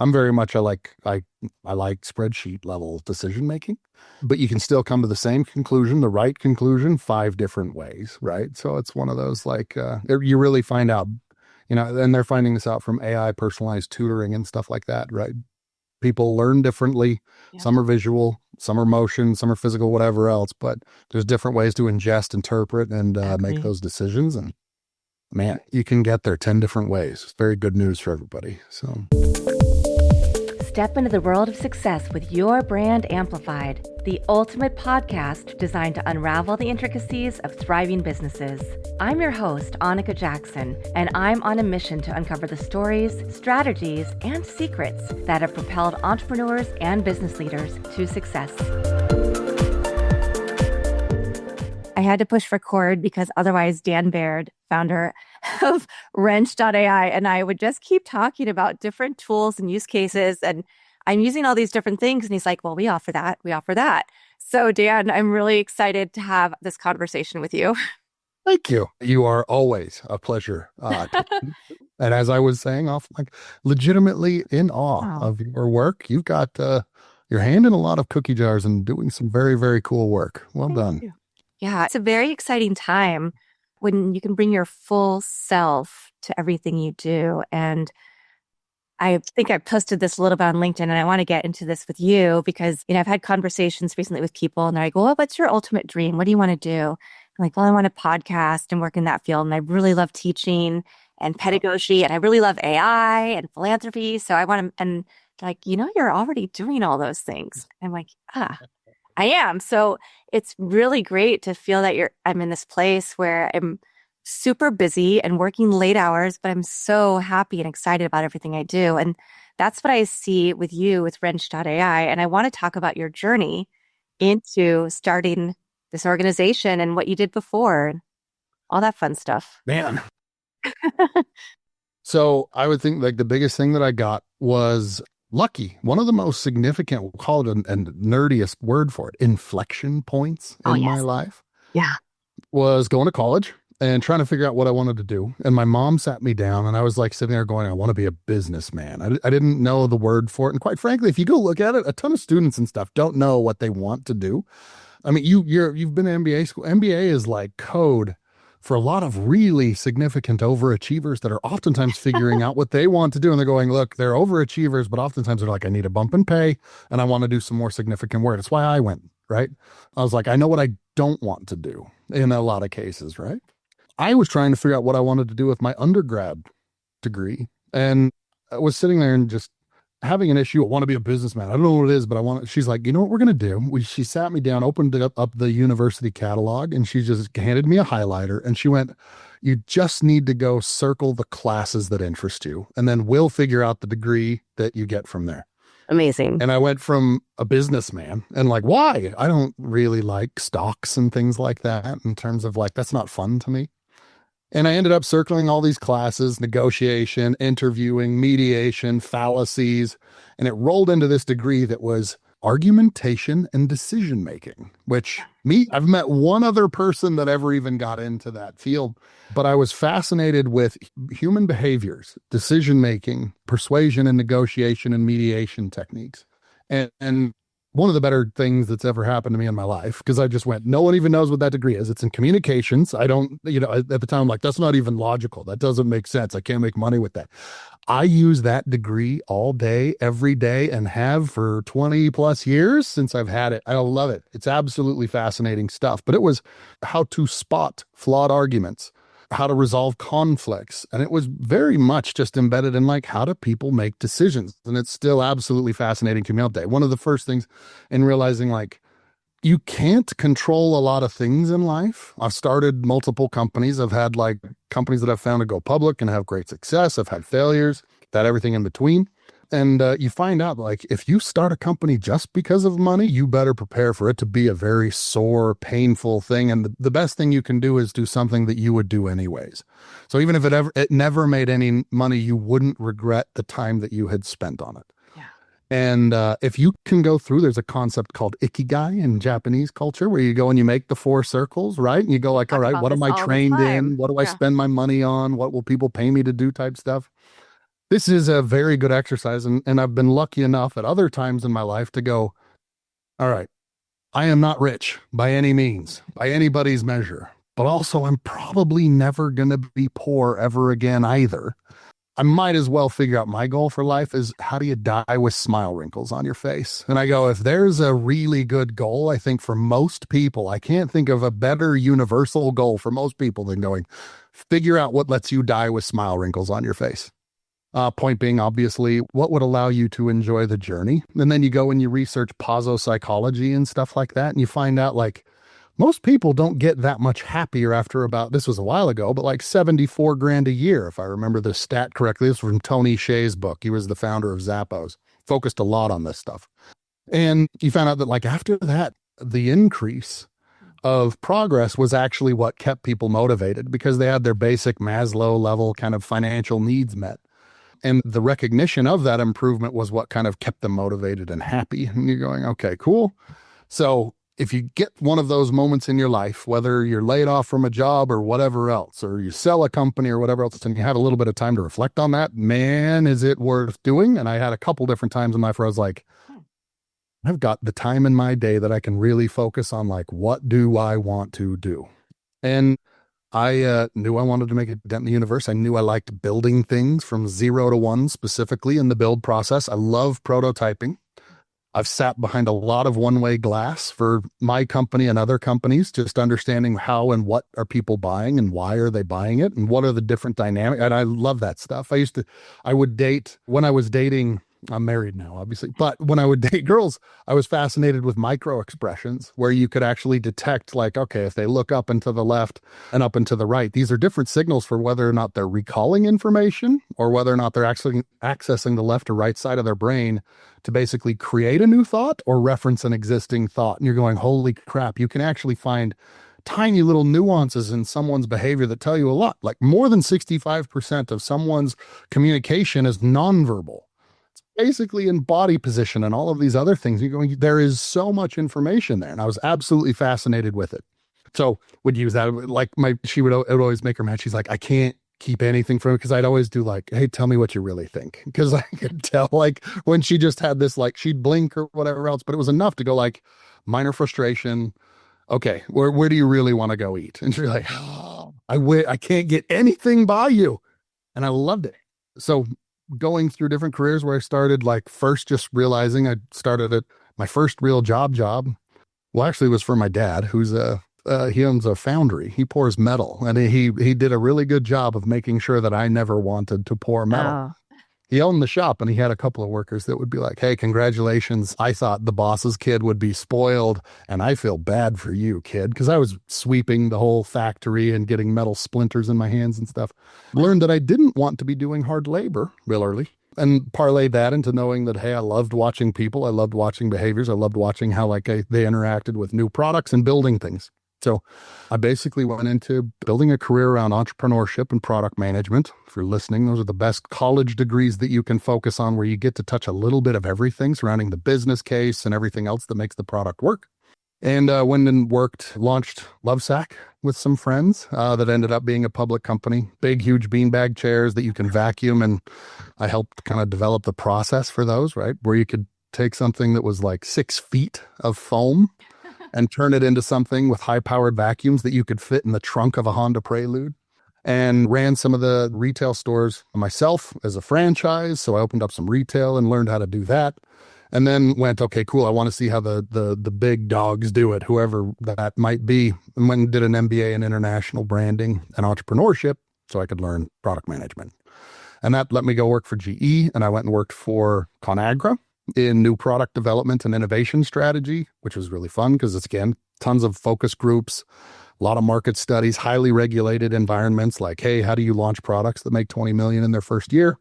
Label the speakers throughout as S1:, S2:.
S1: I'm very much I like spreadsheet level decision making, but you can still come to the same conclusion, the right conclusion, 5 different ways, right? So it's one of those you really find out, and they're finding this out from AI personalized tutoring and stuff like that, right? People learn differently.
S2: Yeah.
S1: Some are visual, some are motion, some are physical, whatever else, but there's different ways to ingest, interpret, and make those decisions. And man, you can get there 10 different ways. It's very good news for everybody. So
S2: Step into the world of success with Your Brand Amplified, the ultimate podcast designed to unravel the intricacies of thriving businesses. I'm your host, Annika Jackson, and I'm on a mission to uncover the stories, strategies, and secrets that have propelled entrepreneurs and business leaders to success. I had to push record because otherwise Dan Baird, founder of Wrench.ai, and I would just keep talking about different tools and use cases. And I'm using all these different things. And he's like, well, we offer that. We offer that. So Dan, I'm really excited to have this conversation with you.
S1: thank you. You are always a pleasure. And as I was saying, legitimately in awe of your work. You've got your hand in a lot of cookie jars and doing some very, very cool work. Well done.
S2: You. Yeah, it's a very exciting time when you can bring your full self to everything you do. And I think I posted this a little bit on LinkedIn, and I want to get into this with you because, I've had conversations recently with people and they're like, well, what's your ultimate dream? What do you want to do? I'm like, well, I want to podcast and work in that field. And I really love teaching and pedagogy, and I really love AI and philanthropy. So I want to, and like, you're already doing all those things. I'm like, I am. So it's really great to feel that I'm in this place where I'm super busy and working late hours, but I'm so happy and excited about everything I do. And that's what I see with you with Wrench.ai. And I want to talk about your journey into starting this organization and what you did before, all that fun stuff.
S1: Man. So I would think the biggest thing that I got was lucky. One of the most significant, we'll call it a nerdiest word for it, inflection points in my life.
S2: Yeah.
S1: Was going to college and trying to figure out what I wanted to do. And my mom sat me down and I was sitting there going, I want to be a businessman. I didn't know the word for it. And quite frankly, if you go look at it, a ton of students and stuff don't know what they want to do. I mean, you've been to MBA school. MBA is like code for a lot of really significant overachievers that are oftentimes figuring out what they want to do. And they're going, look, they're overachievers, but oftentimes they're like, I need a bump in pay and I want to do some more significant work. That's why I went, right? I was like, I know what I don't want to do in a lot of cases, right? I was trying to figure out what I wanted to do with my undergrad degree. And I was sitting there and just having an issue. I want to be a businessman. I don't know what it is, but she's like, you know what we're going to do? She sat me down, opened up the university catalog, and she just handed me a highlighter. And she went, you just need to go circle the classes that interest you. And then we'll figure out the degree that you get from there.
S2: Amazing.
S1: And I went from a businessman and why? I don't really like stocks and things like that in terms of that's not fun to me. And I ended up circling all these classes, negotiation, interviewing, mediation, fallacies, and it rolled into this degree that was argumentation and decision-making, which I've met one other person that ever even got into that field, but I was fascinated with human behaviors, decision-making, persuasion and negotiation and mediation techniques. And one of the better things that's ever happened to me in my life, because I just went, no one even knows what that degree is. It's in communications. I don't, at the time, I'm like, that's not even logical. That doesn't make sense. I can't make money with that. I use that degree all day, every day, and have for 20 plus years since I've had it. I love it. It's absolutely fascinating stuff. But it was how to spot flawed arguments, how to resolve conflicts. And it was very much just embedded in how do people make decisions? And it's still absolutely fascinating to me all day. One of the first things in realizing you can't control a lot of things in life. I've started multiple companies. I've had companies that I've found to go public and have great success. I've had failures, that everything in between. And you find out if you start a company just because of money, you better prepare for it to be a very sore, painful thing. And the best thing you can do is do something that you would do anyways. So even if it never made any money, you wouldn't regret the time that you had spent on it.
S2: Yeah.
S1: And if you can go through, there's a concept called ikigai in Japanese culture where you go and you make the 4 circles, right? And you go all right, what am I trained in? What do I spend my money on? What will people pay me to do type stuff? this is a very good exercise. And I've been lucky enough at other times in my life to go, all right, I am not rich by any means, by anybody's measure, but also I'm probably never going to be poor ever again either. I might as well figure out my goal for life is how do you die with smile wrinkles on your face? And I go, if there's a really good goal, I think for most people, I can't think of a better universal goal for most people than going, figure out what lets you die with smile wrinkles on your face. Point being, obviously, what would allow you to enjoy the journey? And then you go and you research psychology and stuff like that, and you find out like most people don't get that much happier after about, this was a while ago, but like 74 grand a year, if I remember the stat correctly. This was from Tony Hsieh's book. He was the founder of Zappos, focused a lot on this stuff. And you found out that like after that, the increase of progress was actually what kept people motivated because they had their basic Maslow level kind of financial needs met. And the recognition of that improvement was what kind of kept them motivated and happy. And you're going, okay, cool. So if you get one of those moments in your life, whether you're laid off from a job or whatever else, or you sell a company or whatever else, and you have a little bit of time to reflect on that, man, is it worth doing? And I had a couple different times in life where I was like, I've got the time in my day that I can really focus on, like, what do I want to do? And I knew I wanted to make a dent in the universe. I knew I liked building things from 0 to 1, specifically in the build process. I love prototyping. I've sat behind a lot of one-way glass for my company and other companies, just understanding how and what are people buying and why are they buying it and what are the different dynamics. And I love that stuff. I would date when I was dating. I'm married now, obviously, but when I would date girls, I was fascinated with micro expressions where you could actually detect, like, okay, if they look up and to the left and up and to the right, these are different signals for whether or not they're recalling information or whether or not they're actually accessing the left or right side of their brain to basically create a new thought or reference an existing thought. And you're going, holy crap, you can actually find tiny little nuances in someone's behavior that tell you a lot. Like more than 65% of someone's communication is nonverbal, basically in body position and all of these other things. You're going, there is so much information there. And I was absolutely fascinated with it. So would use that. Like it would always make her mad. She's like, I can't keep anything from it. Cause I'd always do like, hey, tell me what you really think. Cause I could tell like when she just had this, like she'd blink or whatever else, but it was enough to go like minor frustration. Okay. Where do you really want to go eat? And she's like, oh, I can't get anything by you. And I loved it. So going through different careers where I started like first just realizing I started at my first real job. Well, actually it was for my dad, who's he owns a foundry. He pours metal, and he did a really good job of making sure that I never wanted to pour metal.
S2: Oh,
S1: He owned the shop, and he had a couple of workers that would be like, hey, congratulations. I thought the boss's kid would be spoiled, and I feel bad for you, kid, because I was sweeping the whole factory and getting metal splinters in my hands and stuff. Learned that I didn't want to be doing hard labor real early, and parlayed that into knowing that, hey, I loved watching people. I loved watching behaviors. I loved watching how they interacted with new products and building things. So I basically went into building a career around entrepreneurship and product management. If you're listening, those are the best college degrees that you can focus on, where you get to touch a little bit of everything surrounding the business case and everything else that makes the product work. And went and launched Lovesack with some friends that ended up being a public company. Big, huge beanbag chairs that you can vacuum. And I helped kind of develop the process for those, right? Where you could take something that was like 6 feet of foam and turn it into something with high-powered vacuums that you could fit in the trunk of a Honda Prelude. And ran some of the retail stores myself as a franchise. So I opened up some retail and learned how to do that. And then went, okay, cool, I want to see how the big dogs do it, whoever that might be. And went and did an MBA in international branding and entrepreneurship so I could learn product management. And that let me go work for GE. And I went and worked for ConAgra in new product development and innovation strategy, which was really fun because it's, again, tons of focus groups, a lot of market studies, highly regulated environments like, hey, how do you launch products that make 20 million in their first year?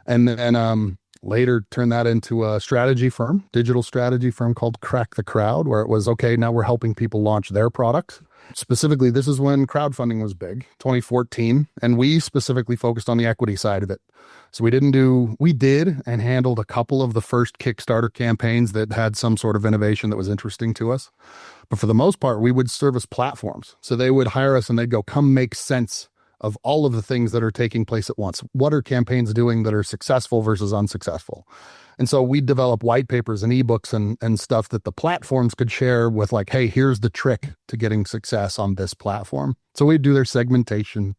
S1: And then later turned that into a digital strategy firm called Crack the Crowd, where it was, okay, now we're helping people launch their products. Specifically, this is when crowdfunding was big, 2014, and we specifically focused on the equity side of it. So we did and handled a couple of the first Kickstarter campaigns that had some sort of innovation that was interesting to us. But for the most part, we would service platforms. So they would hire us and they'd go, come make sense of all of the things that are taking place at once. What are campaigns doing that are successful versus unsuccessful? And so we develop white papers and ebooks and stuff that the platforms could share with, like, hey, here's the trick to getting success on this platform. So we'd do their segmentation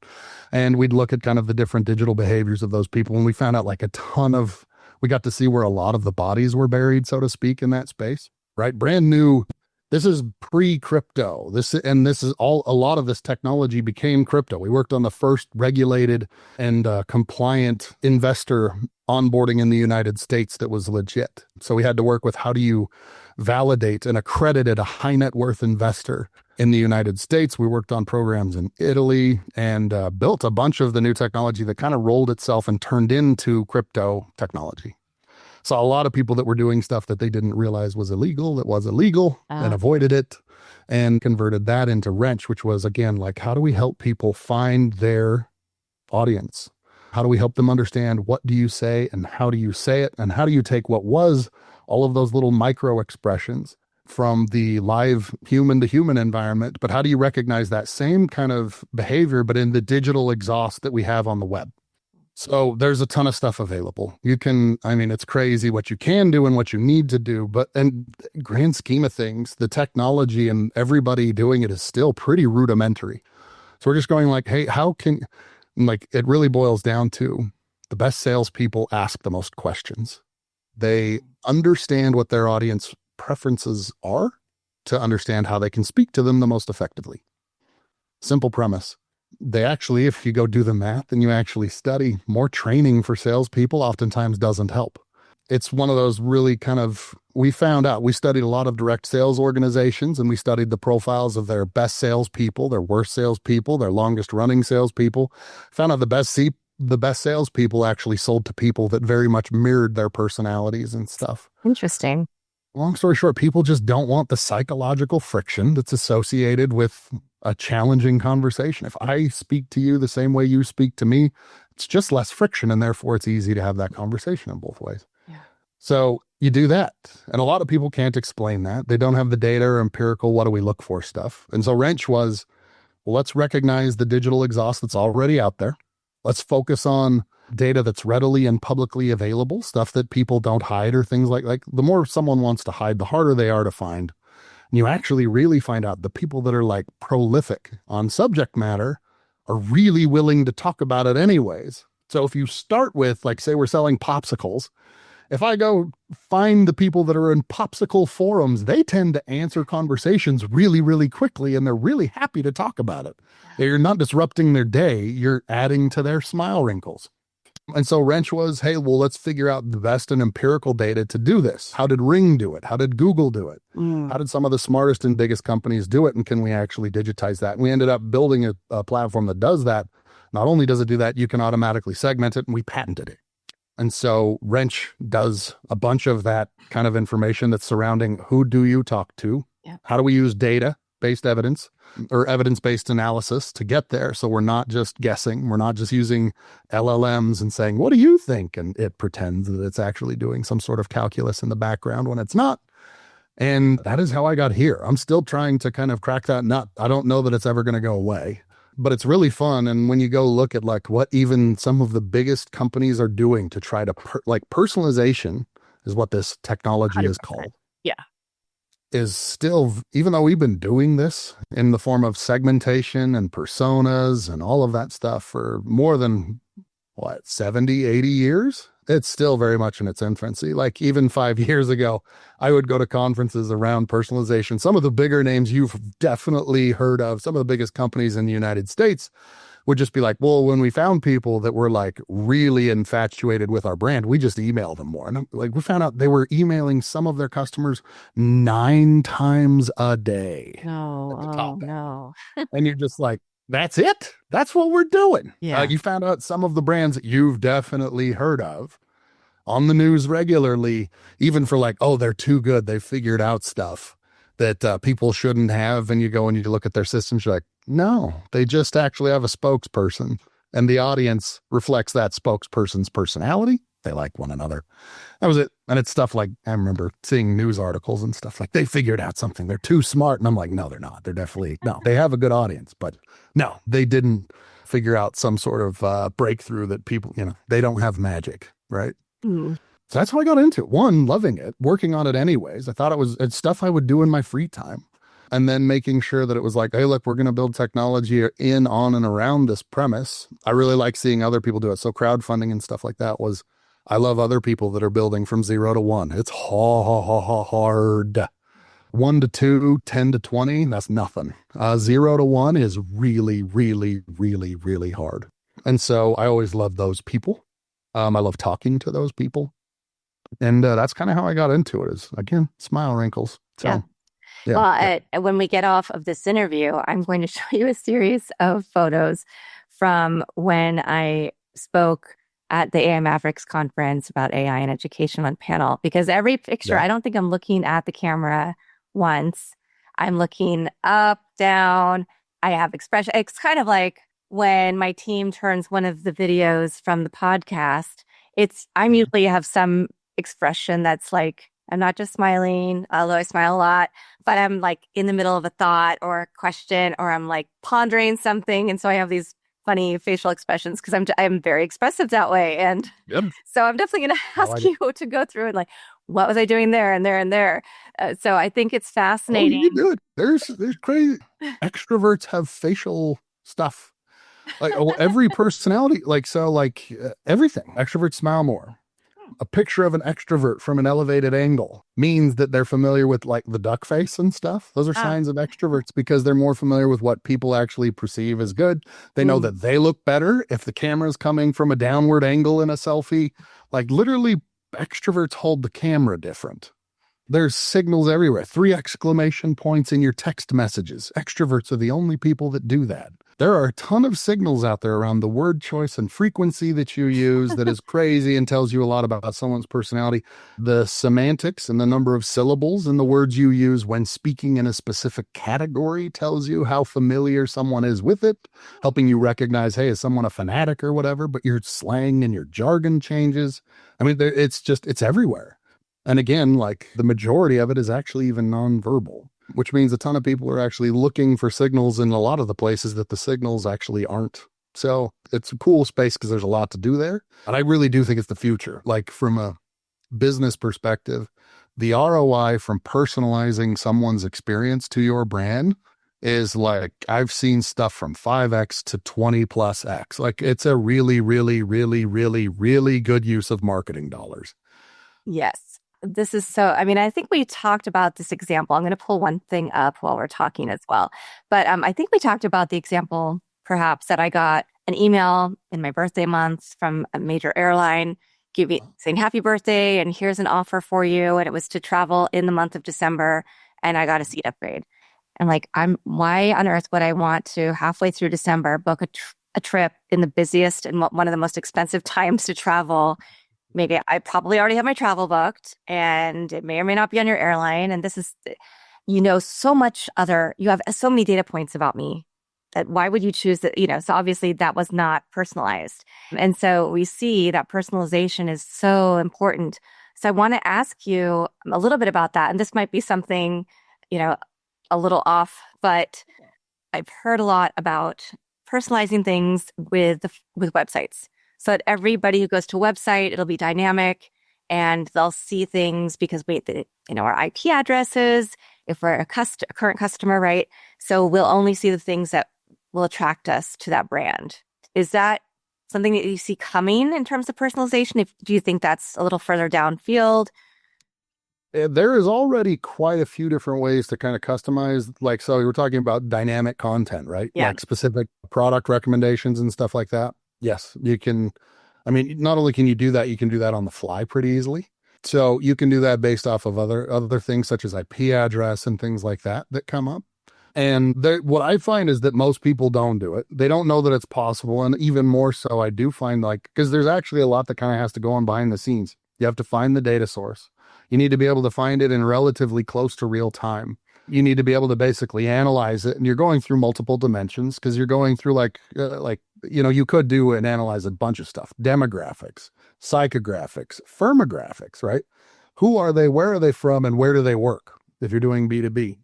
S1: and we'd look at kind of the different digital behaviors of those people. And we found out like we got to see where a lot of the bodies were buried, so to speak, in that space, right? Brand new. This is pre-crypto. This is all, a lot of this technology became crypto. We worked on the first regulated and compliant investor onboarding in the United States that was legit. So we had to work with, how do you validate and accredit a high net worth investor in the United States? We worked on programs in Italy and built a bunch of the new technology that kind of rolled itself and turned into crypto technology. Saw a lot of people that were doing stuff that they didn't realize was illegal, and avoided it, and converted that into Wrench, which was, again, like, how do we help people find their audience? How do we help them understand what do you say and how do you say it? And how do you take what was all of those little micro expressions from the live human to human environment, but how do you recognize that same kind of behavior, but in the digital exhaust that we have on the web? So there's a ton of stuff available. It's crazy what you can do and what you need to do, but in grand scheme of things, the technology and everybody doing it is still pretty rudimentary. So we're just going like, hey, it really boils down to the best salespeople ask the most questions. They understand what their audience preferences are to understand how they can speak to them the most effectively. Simple premise. They actually, if you go do the math and you actually study, more training for salespeople oftentimes doesn't help. It's one of those really we studied a lot of direct sales organizations, and we studied the profiles of their best salespeople, their worst salespeople, their longest running salespeople. Found out the best salespeople actually sold to people that very much mirrored their personalities and stuff.
S2: Interesting.
S1: Long story short, people just don't want the psychological friction that's associated with a challenging conversation. If I speak to you the same way you speak to me, it's just less friction, and therefore it's easy to have that conversation in both ways. Yeah. So you do that. And a lot of people can't explain that. They don't have the data or empirical, what do we look for stuff. And so Wrench was, well, let's recognize the digital exhaust that's already out there. Let's focus on data that's readily and publicly available, stuff that people don't hide or things like the more someone wants to hide, the harder they are to find. And you actually really find out the people that are like prolific on subject matter are really willing to talk about it anyways. So if you start with, like, say we're selling popsicles, if I go find the people that are in popsicle forums, they tend to answer conversations really, really quickly, and they're really happy to talk about it. You're not disrupting their day, you're adding to their smile wrinkles. And so Wrench was, hey, well, let's figure out the best and empirical data to do this. How did Ring do it? How did Google do it? How did some of the smartest and biggest companies do it? And can we actually digitize that? And we ended up building a platform that does that. Not only does it do that, you can automatically segment it, and we patented it. And so Wrench does a bunch of that kind of information that's surrounding who do you talk to? Yeah. How do we use data-based evidence or evidence-based analysis to get there? So we're not just guessing. We're not just using LLMs and saying, what do you think? And it pretends that it's actually doing some sort of calculus in the background when it's not. And that is how I got here. I'm still trying to kind of crack that nut. I don't know that it's ever going to go away, but it's really fun. And when you go look at like what even some of the biggest companies are doing to try to personalization is what this technology 100%. Is called.
S2: Yeah.
S1: Is still, even though we've been doing this in the form of segmentation and personas and all of that stuff for more than 70, 80 years, it's still very much in its infancy. Like even 5 years ago, I would go to conferences around personalization. Some of the bigger names you've definitely heard of, some of the biggest companies in the United States would just be like, well, when we found people that were like really infatuated with our brand, we just email them more. And like we found out they were emailing some of their customers 9 times a day.
S2: No.
S1: And you're just like, that's it. That's what we're doing.
S2: Yeah.
S1: You found out some of the brands that you've definitely heard of on the news regularly, even for like, oh, they're too good. They figured out stuff that people shouldn't have. And you go and you look at their systems, you're like, no, they just actually have a spokesperson, and the audience reflects that spokesperson's personality. They like one another. That was it. And it's stuff like, I remember seeing news articles and stuff like, they figured out something. They're too smart. And I'm like, no, they're not. They're definitely, no, they have a good audience, but no, they didn't figure out some sort of breakthrough that people, they don't have magic, right?
S2: Mm.
S1: So that's how I got into it. One, loving it, working on it anyways. I thought it's stuff I would do in my free time. And then making sure that it was like, hey, look, we're going to build technology in, on, and around this premise. I really like seeing other people do it. So crowdfunding and stuff like that I love other people that are building from 0 to 1. It's hard. 1 to 2, 10 to 20, that's nothing. 0 to 1 is really, really, really, really hard. And so I always love those people. I love talking to those people. And that's kind of how I got into it, is, again, smile wrinkles. So,
S2: Yeah.
S1: yeah.
S2: Well, when we get off of this interview, I'm going to show you a series of photos from when I spoke at the AI Mavericks conference about AI and education on panel, because every picture,
S1: Yeah.
S2: I don't think I'm looking at the camera once. I'm looking up, down. I have expression. It's kind of like when my team turns one of the videos from the podcast. I'm usually have some expression that's like, I'm not just smiling, although I smile a lot, but I'm like in the middle of a thought or a question, or I'm like pondering something. And so I have these funny facial expressions because I'm very expressive that way. And
S1: Yep.
S2: so I'm definitely going to
S1: No,
S2: ask you to go through and like, what was I doing there and there and there? So I think it's
S1: oh, you
S2: fascinating.
S1: can do it. There's crazy. Extroverts have facial stuff. Like, oh, every personality, everything. Extroverts smile more. A picture of an extrovert from an elevated angle means that they're familiar with like the duck face and stuff. Those are
S2: Ah,
S1: signs of extroverts because they're more familiar with what people actually perceive as good. They know
S2: mm,
S1: that they look better if the camera's coming from a downward angle in a selfie. Like, literally, extroverts hold the camera different. There's signals everywhere. 3 exclamation points in your text messages. Extroverts are the only people that do that. There are a ton of signals out there around the word choice and frequency that you use that is crazy and tells you a lot about someone's personality. The semantics and the number of syllables in the words you use when speaking in a specific category tells you how familiar someone is with it, helping you recognize, hey, is someone a fanatic or whatever, but your slang and your jargon changes. I mean, it's everywhere. And again, like, the majority of it is actually even nonverbal, which means a ton of people are actually looking for signals in a lot of the places that the signals actually aren't. So it's a cool space because there's a lot to do there. And I really do think it's the future. Like, from a business perspective, the ROI from personalizing someone's experience to your brand is like, I've seen stuff from 5x to 20 plus x. Like, it's a really, really, really, really, really good use of marketing dollars.
S2: yes. This is so, I mean, I think we talked about this example. I'm going to pull one thing up while we're talking as well. But I think we talked about the example, perhaps, that I got an email in my birthday month from a major airline saying happy birthday, and here's an offer for you. And it was to travel in the month of December, and I got a seat upgrade. And like, why on earth would I want to halfway through December book a trip in the busiest and one of the most expensive times to travel? Maybe I probably already have my travel booked, and it may or may not be on your airline. And this is, you have so many data points about me that why would you choose that? So obviously that was not personalized. And so we see that personalization is so important. So I want to ask you a little bit about that. And this might be something, a little off, but I've heard a lot about personalizing things with websites. So that everybody who goes to a website, it'll be dynamic, and they'll see things because our IP addresses, if we're a current customer, right? So we'll only see the things that will attract us to that brand. Is that something that you see coming in terms of personalization? Do you think that's a little further downfield?
S1: There is already quite a few different ways to kind of customize. Like, so we were talking about dynamic content, right?
S2: Yeah.
S1: Like specific product recommendations and stuff like that. Yes, you can. I mean, not only can you do that, you can do that on the fly pretty easily. So you can do that based off of other things such as IP address and things like that come up. And what I find is that most people don't do it. They don't know that it's possible. And even more so, I do find, like, because there's actually a lot that kind of has to go on behind the scenes. You have to find the data source. You need to be able to find it in relatively close to real time. You need to be able to basically analyze it. And you're going through multiple dimensions because you're going through you could do and analyze a bunch of stuff: demographics, psychographics, firmographics, right? Who are they? Where are they from? And where do they work? If you're doing B2B,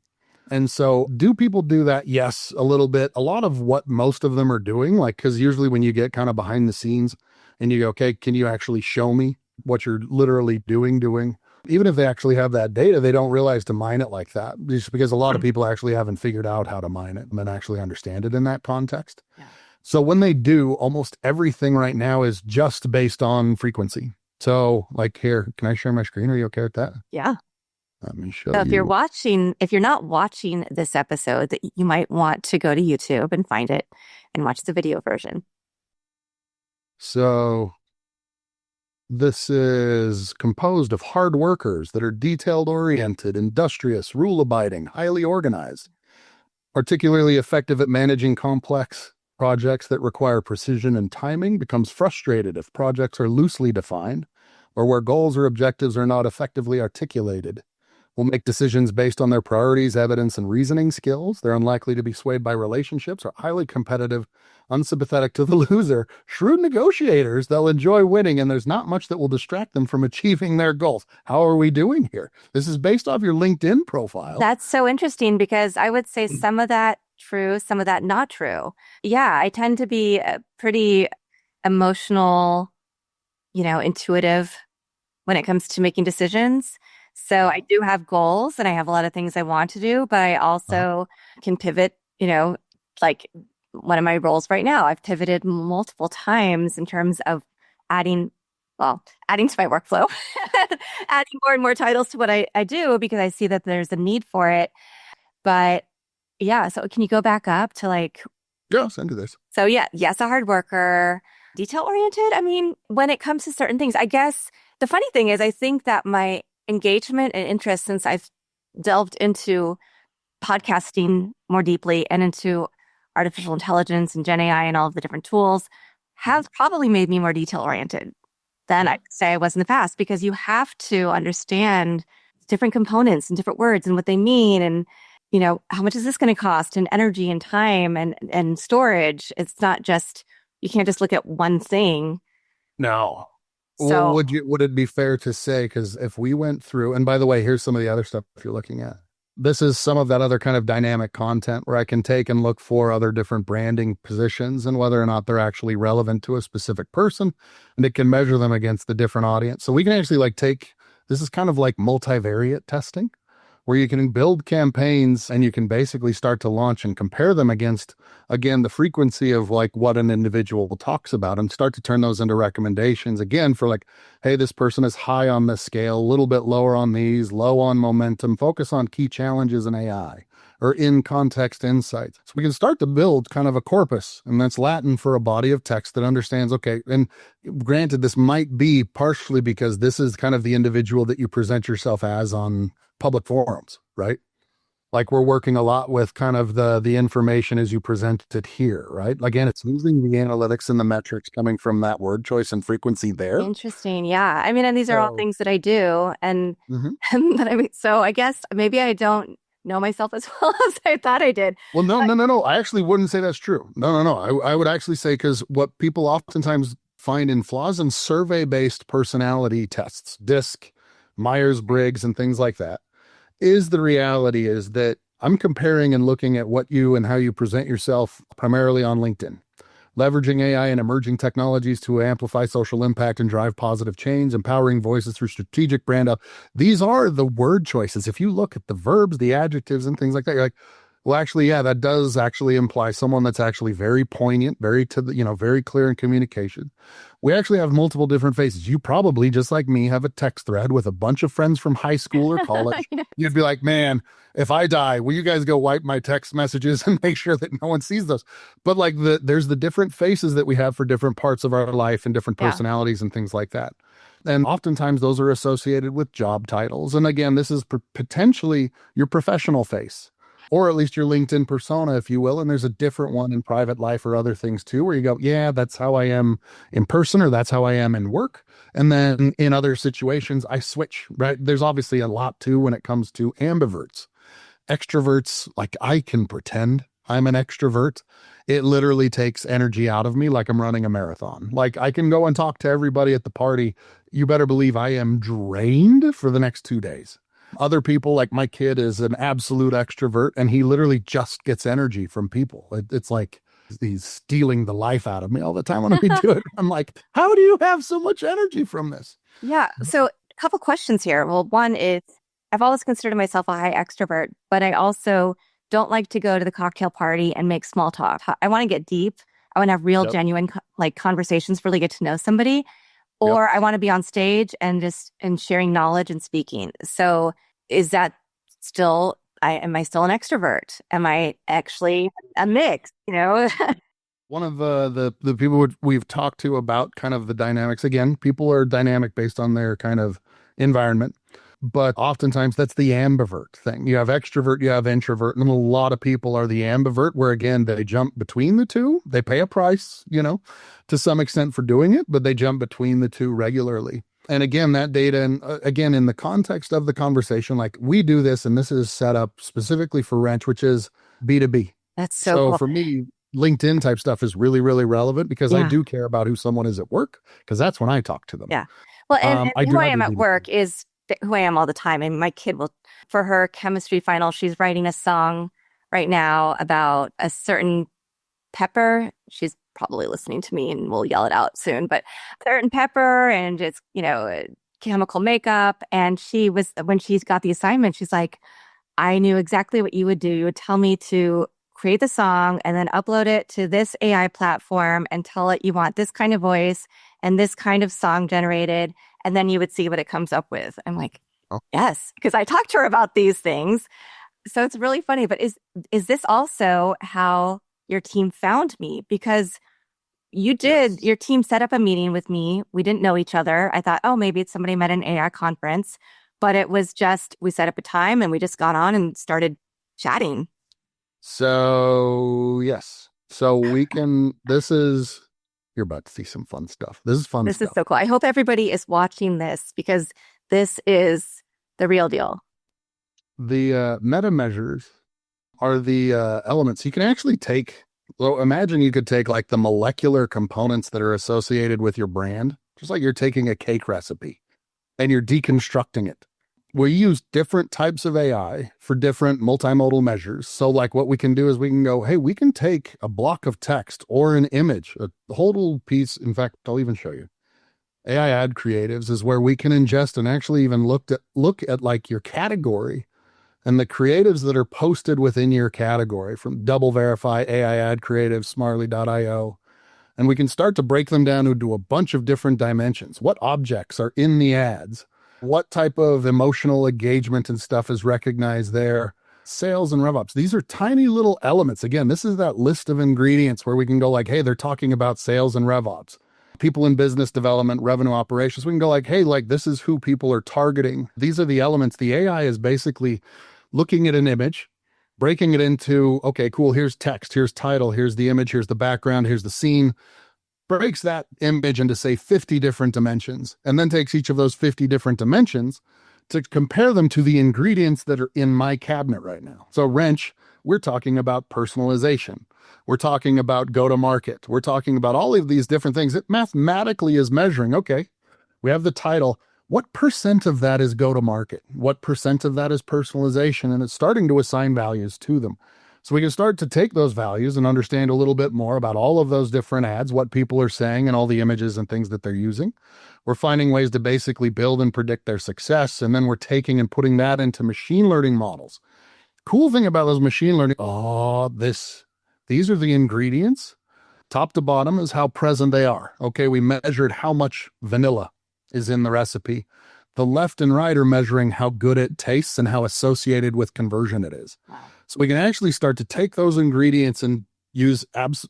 S1: And so, do people do that? Yes, a little bit. A lot of what most of them are doing, like, because usually when you get kind of behind the scenes and you go, okay, can you actually show me what you're literally doing? Even if they actually have that data, they don't realize to mine it like that, just because a lot of people actually haven't figured out how to mine it and actually understand it in that context. Yeah. So when they do, almost everything right now is just based on frequency. So, like, here, can I share my screen? Are you okay with that?
S2: Yeah.
S1: Let me show
S2: So
S1: you.
S2: if you're not watching this episode, that you might want to go to YouTube and find it and watch the video version.
S1: So this is composed of hard workers that are detailed-oriented, industrious, rule-abiding, highly organized, particularly effective at managing complex projects that require precision and timing, becomes frustrated if projects are loosely defined or where goals or objectives are not effectively articulated. Will make decisions based on their priorities, evidence, and reasoning skills. They're unlikely to be swayed by relationships, are highly competitive, unsympathetic to the loser, shrewd negotiators. They'll enjoy winning, and there's not much that will distract them from achieving their goals. How are we doing here? This is based off your LinkedIn profile.
S2: That's so interesting because I would say some of that true, some of that not true. Yeah, I tend to be a pretty emotional, intuitive when it comes to making decisions. So I do have goals and I have a lot of things I want to do, but I also can pivot, like one of my roles right now, I've pivoted multiple times in terms of adding to my workflow, adding more and more titles to what I do because I see that there's a need for it. But yeah, so can you go back up to
S1: Yeah, send to this.
S2: So yeah, yes, a hard worker, detail oriented. I mean, when it comes to certain things, I guess the funny thing is I think that my engagement and interest since I've delved into podcasting more deeply and into artificial intelligence and Gen AI and all of the different tools has probably made me more detail oriented than I'd say I was in the past, because you have to understand different components and different words and what they mean and how much is this going to cost and energy and time and storage. It's not just, you can't just look at one thing.
S1: No.
S2: So
S1: would it be fair to say, because if we went through, and by the way, here's some of the other stuff you're looking at. This is some of that other kind of dynamic content where I can take and look for other different branding positions and whether or not they're actually relevant to a specific person, and it can measure them against the different audience. So we can actually this is kind of like multivariate testing, where you can build campaigns and you can basically start to launch and compare them against, again, the frequency of what an individual talks about and start to turn those into recommendations again for hey, this person is high on this scale, a little bit lower on these, low on momentum, focus on key challenges in AI or in context insights. So we can start to build kind of a corpus, and that's Latin for a body of text that understands, okay, and granted, this might be partially because this is kind of the individual that you present yourself as on public forums, right? Like we're working a lot with kind of the information as you present it here, right? Again, it's using the analytics and the metrics coming from that word choice and frequency there.
S2: Interesting. Yeah. I mean, and these are all things that I do. And, but I mean, so I guess maybe I don't know myself as well as I thought I did.
S1: Well, no. I actually wouldn't say that's true. No. I would actually say, because what people oftentimes find in flaws in survey-based personality tests, DISC, Myers-Briggs, and things like that, is the reality is that I'm comparing and looking at what you and how you present yourself primarily on LinkedIn, leveraging AI and emerging technologies to amplify social impact and drive positive change, empowering voices through strategic brand up. These are the word choices. If you look at the verbs, the adjectives, and things like that, you're like, well, actually, yeah, that does actually imply someone that's actually very poignant, very very clear in communication. We actually have multiple different faces. You probably, just like me, have a text thread with a bunch of friends from high school or college. You'd be like, man, if I die, will you guys go wipe my text messages and make sure that no one sees those? But there's the different faces that we have for different parts of our life and different personalities and things like that. And oftentimes those are associated with job titles. And again, this is potentially your professional face, or at least your LinkedIn persona, if you will. And there's a different one in private life or other things too, where you go, yeah, that's how I am in person, or that's how I am in work. And then in other situations, I switch, right? There's obviously a lot too when it comes to ambiverts. Extroverts, like I can pretend I'm an extrovert. It literally takes energy out of me like I'm running a marathon. Like I can go and talk to everybody at the party. You better believe I am drained for the next 2 days. Other people, like my kid, is an absolute extrovert, and he literally just gets energy from people. It's like he's stealing the life out of me all the time when we do it. I'm like, how do you have so much energy from this?
S2: Yeah. So a couple questions here. Well, one is I've always considered myself a high extrovert, but I also don't like to go to the cocktail party and make small talk. I want to get deep. I want to have real,
S1: Yep.
S2: genuine like conversations, really get to know somebody.
S1: Yep.
S2: Or I want to be on stage and just and sharing knowledge and speaking. So is that still am I still an extrovert? Am I actually a mix, you know?
S1: One of the people we've talked to about kind of the dynamics, again, people are dynamic based on their kind of environment, but oftentimes that's the ambivert thing. You have extrovert, you have introvert, and a lot of people are the ambivert, where again they jump between the two. They pay a price, to some extent for doing it, but they jump between the two regularly. And again, that data, and again, in the context of the conversation, like we do this, and this is set up specifically for Wrench, which is B2B.
S2: That's so
S1: So
S2: cool.
S1: for me, LinkedIn type stuff is really, really relevant because I
S2: Yeah.
S1: do care about who someone is at work, because that's when I talk to them.
S2: Yeah. Well, and
S1: I do
S2: who I
S1: not
S2: am
S1: do
S2: at
S1: B2B.
S2: work is who I am all the time. And my kid will, for her chemistry final, she's writing a song right now about a certain pepper. She's probably listening to me and we'll yell it out soon, but certain pepper and it's, chemical makeup. And she was, when she's got the assignment, she's like, I knew exactly what you would do. You would tell me to create the song and then upload it to this AI platform and tell it you want this kind of voice and this kind of song generated. And then you would see what it comes up with. I'm like,
S1: Oh.
S2: yes, because I talked to her about these things. So it's really funny. But is this also how your team found me? Because you did,
S1: Yes.
S2: your team set up a meeting with me. We didn't know each other. I thought, oh, maybe it's somebody met an AI conference, but it was just, we set up a time and we just got on and started chatting.
S1: So yes. So you're about to see some fun stuff. This is fun
S2: This
S1: stuff.
S2: is so cool. I hope everybody is watching this because this is the real deal.
S1: The meta measures are the elements you can actually take. So imagine you could take like the molecular components that are associated with your brand, just like you're taking a cake recipe and you're deconstructing it. We use different types of AI for different multimodal measures. So like what we can do is we can go, hey, we can take a block of text or an image, a whole little piece. In fact, I'll even show you. AI ad creatives is where we can ingest and actually even look at like your category and the creatives that are posted within your category from Double Verify, AI ad creatives, Smartly.io. And we can start to break them down into a bunch of different dimensions. What objects are in the ads? What type of emotional engagement and stuff is recognized there? Sales and RevOps. These are tiny little elements. Again, this is that list of ingredients where we can go like, hey, they're talking about sales and RevOps. People in business development, revenue operations. We can go like, hey, like this is who people are targeting. These are the elements. The AI is basically looking at an image, breaking it into, okay, cool, here's text, here's title, here's the image, here's the background, here's the scene, breaks that image into, say, 50 different dimensions, and then takes each of those 50 different dimensions to compare them to the ingredients that are in my cabinet right now. So Wrench, we're talking about personalization. We're talking about go-to-market. We're talking about all of these different things. It mathematically is measuring, okay, we have the title. What percent of that is go-to-market? What percent of that is personalization? And it's starting to assign values to them. So we can start to take those values and understand a little bit more about all of those different ads, what people are saying, and all the images and things that they're using. We're finding ways to basically build and predict their success. And then we're taking and putting that into machine learning models. Cool thing about those machine learning, these are the ingredients. Top to bottom is how present they are. Okay, we measured how much vanilla is in the recipe. The left and right are measuring how good it tastes and how associated with conversion it is.
S2: Wow.
S1: So we can actually start to take those ingredients and use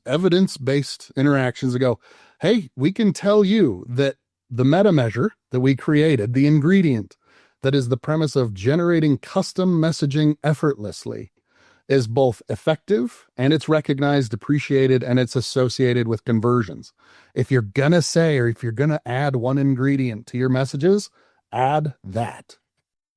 S1: evidence-based interactions to go, hey, we can tell you that the meta measure that we created, the ingredient that is the premise of generating custom messaging effortlessly, is both effective and it's recognized, appreciated, and it's associated with conversions. If you're going to say, or if you're going to add one ingredient to your messages, add that.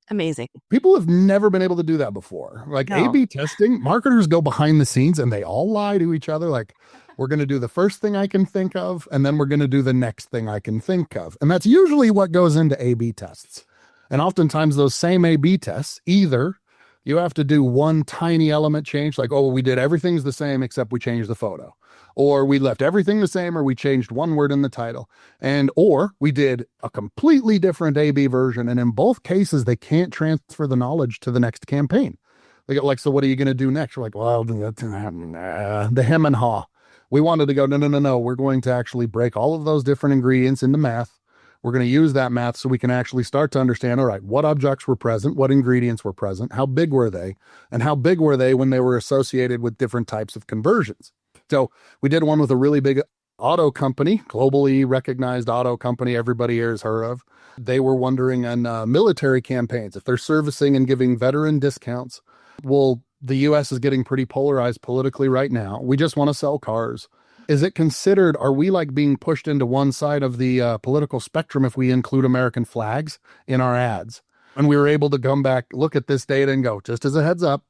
S2: Amazing.
S1: People have never been able to do that before. Like
S2: No.
S1: A/B testing, marketers go behind the scenes and they all lie to each other. Like, we're going to do the first thing I can think of, and then we're going to do the next thing I can think of. And that's usually what goes into A/B tests. And oftentimes those same A/B tests, either you have to do one tiny element change, like, oh, we did everything's the same except we changed the photo, or we left everything the same, or we changed one word in the title, and or we did a completely different A/B version. And in both cases, they can't transfer the knowledge to the next campaign. They get like, so what are you going to do next? We're like, well, the hem and haw. We wanted to go, no, no, no, no. We're going to actually break all of those different ingredients into math. We're going to use that math so we can actually start to understand, all right, what objects were present, what ingredients were present, how big were they, and how big were they when they were associated with different types of conversions. So we did one with a really big auto company, globally recognized auto company everybody here has heard of. They were wondering on military campaigns, if they're servicing and giving veteran discounts. Well, the U.S. is getting pretty polarized politically right now. We just want to sell cars. Is it considered, are we like being pushed into one side of the political spectrum if we include American flags in our ads? And we were able to come back, look at this data and go, just as a heads up,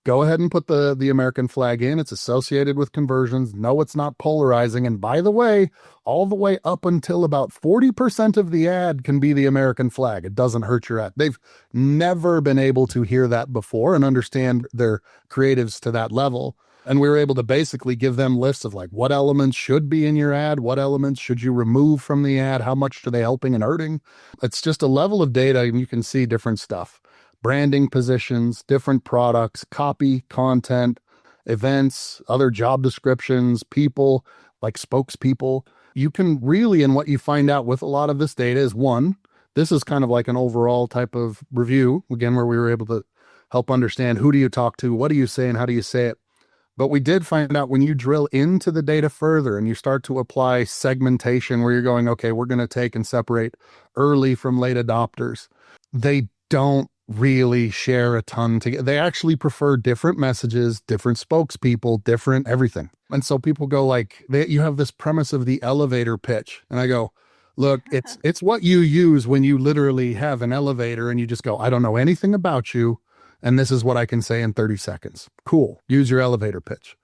S1: go ahead and put the American flag in. It's associated with conversions. No, it's not polarizing. And by the way, all the way up until about 40% of the ad can be the American flag. It doesn't hurt your ad. They've never been able to hear that before and understand their creatives to that level. And we were able to basically give them lists of like what elements should be in your ad, what elements should you remove from the ad, how much are they helping and hurting. It's just a level of data and you can see different stuff. Branding positions, different products, copy, content, events, other job descriptions, people, like spokespeople. You can really, and what you find out with a lot of this data is one, this is kind of like an overall type of review, again, where we were able to help understand who do you talk to, what do you say, and how do you say it. But we did find out when you drill into the data further and you start to apply segmentation where you're going, okay, we're going to take and separate early from late adopters. They don't really share a ton together. They actually prefer different messages, different spokespeople, different everything. And so people go like, you have this premise of the elevator pitch. And I go, look, it's what you use when you literally have an elevator and you just go, I don't know anything about you. And this is what I can say in 30 seconds. Cool. Use your elevator pitch.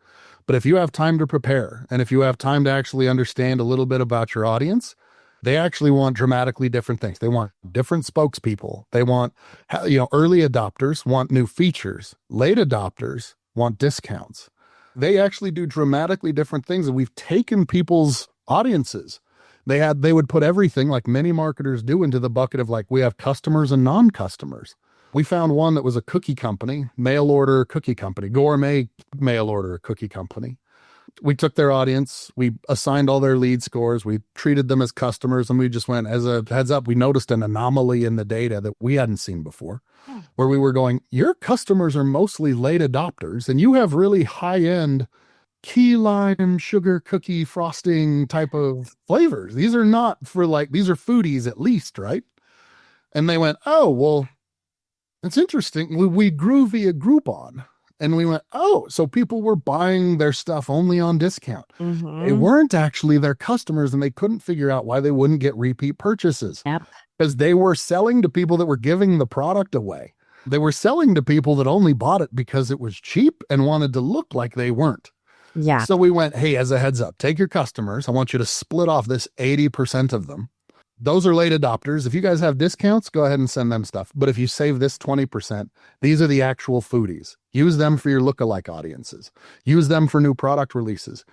S1: But if you have time to prepare and if you have time to actually understand a little bit about your audience, they actually want dramatically different things. They want different spokespeople. They want, early adopters want new features. Late adopters want discounts. They actually do dramatically different things. And we've taken people's audiences. They would put everything like many marketers do into the bucket of like, we have customers and non-customers. We found one that was a cookie company, mail order cookie company, gourmet mail order cookie company. We took their audience, we assigned all their lead scores, we treated them as customers, and we just went, as a heads up, we noticed an anomaly in the data that we hadn't seen before, where we were going, your customers are mostly late adopters, and you have really high-end key lime sugar cookie frosting type of flavors. These are not for like, these are foodies at least, right? And they went, oh, well, it's interesting. We grew via Groupon and we went, oh, so people were buying their stuff only on discount.
S2: Mm-hmm.
S1: They weren't actually their customers and they couldn't figure out why they wouldn't get repeat purchases.
S2: Yep.
S1: Because they were selling to people that were giving the product away. They were selling to people that only bought it because it was cheap and wanted to look like they weren't.
S2: Yeah.
S1: So we went, hey, as a heads up, take your customers. I want you to split off this 80% of them. Those are late adopters. If you guys have discounts, go ahead and send them stuff. But if you save this 20%, these are the actual foodies. Use them for your lookalike audiences. Use them for new product releases.